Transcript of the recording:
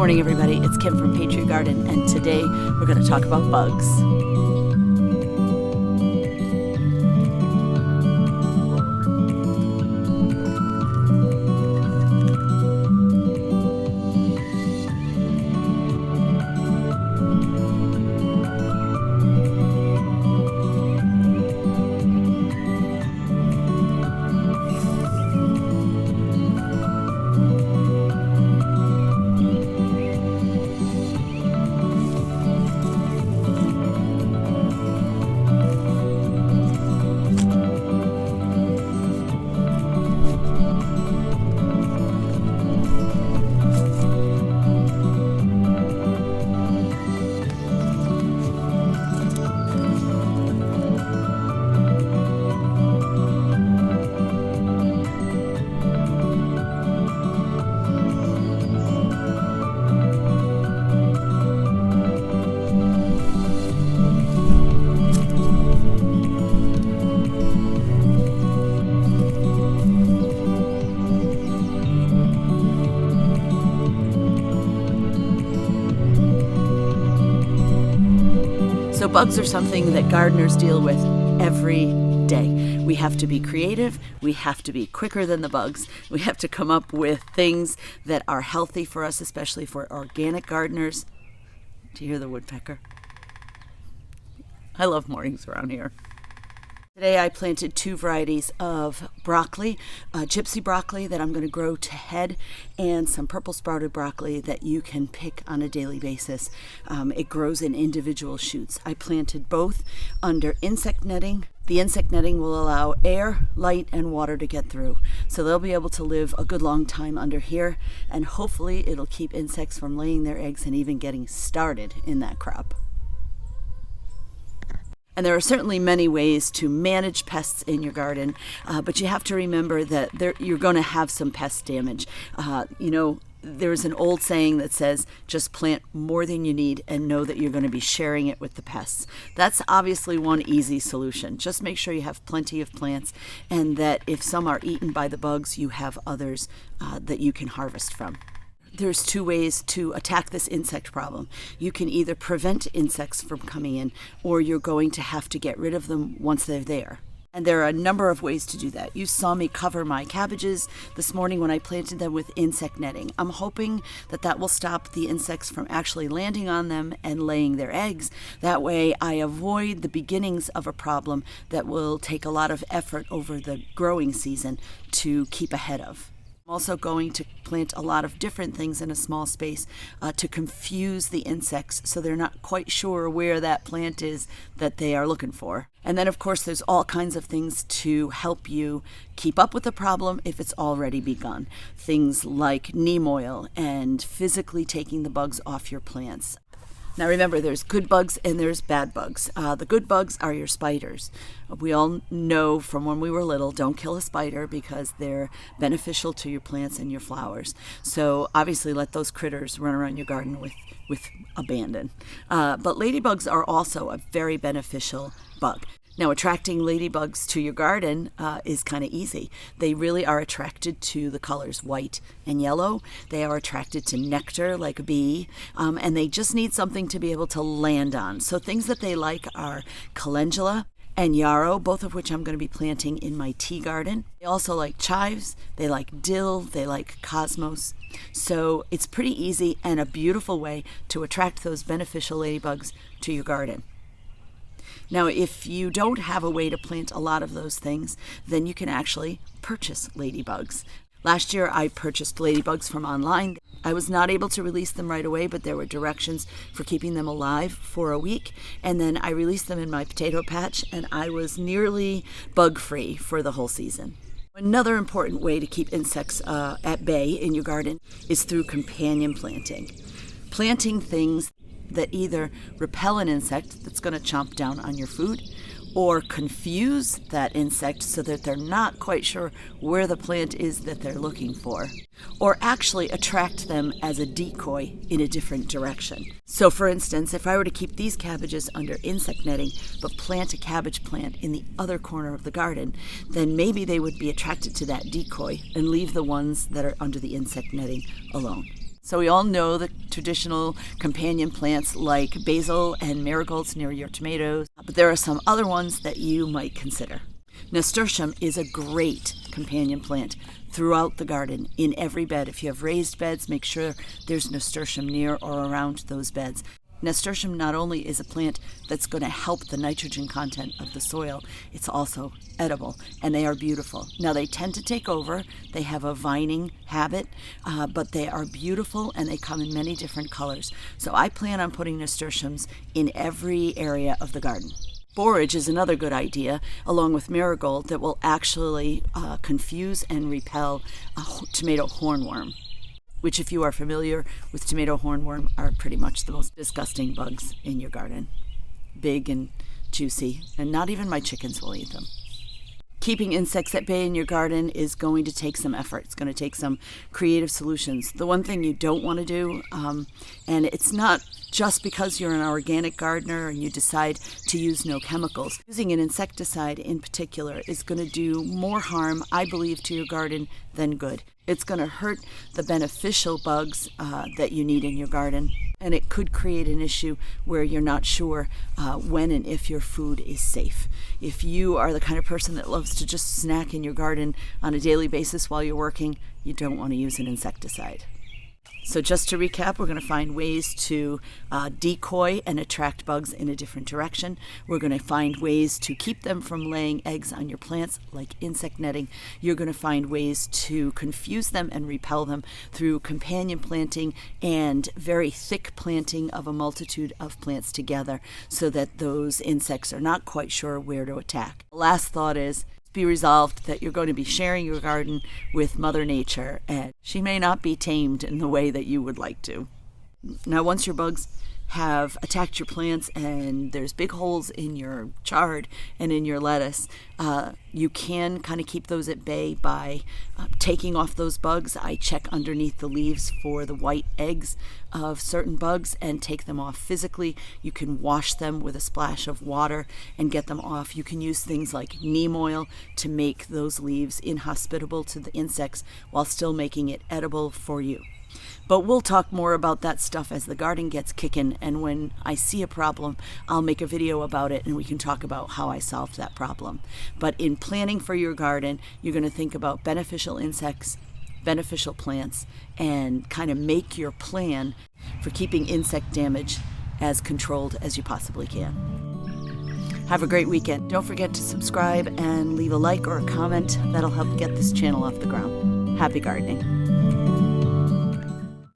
morning, everybody. It's Kim from Patriot Garden, and today we're going to talk about bugs. So bugs are something that gardeners deal with every day. We have to be creative. We have to be quicker than the bugs. We have to come up with things that are healthy for us, especially for organic gardeners. Do you hear the woodpecker? I love mornings around here. Today I planted two varieties of broccoli, gypsy broccoli that I'm going to grow to head, and some purple sprouted broccoli that you can pick on a daily basis. It grows in individual shoots. I planted both under insect netting. The insect netting will allow air, light, and water to get through. So they'll be able to live a good long time under here, and hopefully it'll keep insects from laying their eggs and even getting started in that crop. And there are certainly many ways to manage pests in your garden, but you have to remember that you're going to have some pest damage. There's an old saying that says, just plant more than you need and know that you're going to be sharing it with the pests. That's obviously one easy solution. Just make sure you have plenty of plants, and that if some are eaten by the bugs, you have others that you can harvest from. There's two ways to attack this insect problem. You can either prevent insects from coming in, or you're going to have to get rid of them once they're there. And there are a number of ways to do that. You saw me cover my cabbages this morning when I planted them with insect netting. I'm hoping that that will stop the insects from actually landing on them and laying their eggs. That way I avoid the beginnings of a problem that will take a lot of effort over the growing season to keep ahead of. I'm also going to plant a lot of different things in a small space to confuse the insects so they're not quite sure where that plant is that they are looking for. And then, of course, there's all kinds of things to help you keep up with the problem if it's already begun. Things like neem oil and physically taking the bugs off your plants. Now remember, there's good bugs and there's bad bugs. The good bugs are your spiders. We all know from when we were little, don't kill a spider because they're beneficial to your plants and your flowers. So obviously let those critters run around your garden with abandon. But ladybugs are also a very beneficial bug. Now, attracting ladybugs to your garden is kind of easy. They really are attracted to the colors white and yellow. They are attracted to nectar like a bee, and they just need something to be able to land on. So things that they like are calendula and yarrow, both of which I'm going to be planting in my tea garden. They also like chives, they like dill, they like cosmos. So it's pretty easy and a beautiful way to attract those beneficial ladybugs to your garden. Now, if you don't have a way to plant a lot of those things, then you can actually purchase ladybugs. Last year, I purchased ladybugs from online. I was not able to release them right away, but there were directions for keeping them alive for a week. And then I released them in my potato patch, and I was nearly bug-free for the whole season. Another important way to keep insects at bay in your garden is through companion planting. Planting things that either repel an insect that's going to chomp down on your food, or confuse that insect so that they're not quite sure where the plant is that they're looking for, or actually attract them as a decoy in a different direction. So for instance, if I were to keep these cabbages under insect netting but plant a cabbage plant in the other corner of the garden, then maybe they would be attracted to that decoy and leave the ones that are under the insect netting alone. So we all know the traditional companion plants like basil and marigolds near your tomatoes, but there are some other ones that you might consider. Nasturtium is a great companion plant throughout the garden, in every bed. If you have raised beds, make sure there's nasturtium near or around those beds. Nasturtium not only is a plant that's going to help the nitrogen content of the soil, it's also edible, and they are beautiful. Now, they tend to take over. They have a vining habit, but they are beautiful, and they come in many different colors. So I plan on putting nasturtiums in every area of the garden. Borage is another good idea, along with marigold, that will actually confuse and repel a tomato hornworm, which, if you are familiar with tomato hornworm, are pretty much the most disgusting bugs in your garden. Big and juicy, and not even my chickens will eat them. Keeping insects at bay in your garden is going to take some effort. It's going to take some creative solutions. The one thing you don't want to do, and it's not just because you're an organic gardener and you decide to use no chemicals. Using an insecticide in particular is going to do more harm, I believe, to your garden than good. It's going to hurt the beneficial bugs that you need in your garden, and it could create an issue where you're not sure when and if your food is safe. If you are the kind of person that loves to just snack in your garden on a daily basis while you're working, you don't want to use an insecticide. So just to recap, we're going to find ways to decoy and attract bugs in a different direction. We're going to find ways to keep them from laying eggs on your plants, like insect netting. You're going to find ways to confuse them and repel them through companion planting and very thick planting of a multitude of plants together so that those insects are not quite sure where to attack. The last thought is, be resolved that you're going to be sharing your garden with Mother Nature, and she may not be tamed in the way that you would like to. Now, once your bugs have attacked your plants and there's big holes in your chard and in your lettuce, you can kind of keep those at bay by taking off those bugs. I check underneath the leaves for the white eggs of certain bugs and take them off physically. You can wash them with a splash of water and get them off. You can use things like neem oil to make those leaves inhospitable to the insects while still making it edible for you. But we'll talk more about that stuff as the garden gets kicking, and when I see a problem, I'll make a video about it and we can talk about how I solved that problem. But in planning for your garden, you're going to think about beneficial insects, beneficial plants, and kind of make your plan for keeping insect damage as controlled as you possibly can. Have a great weekend. Don't forget to subscribe and leave a like or a comment. That'll help get this channel off the ground. Happy gardening.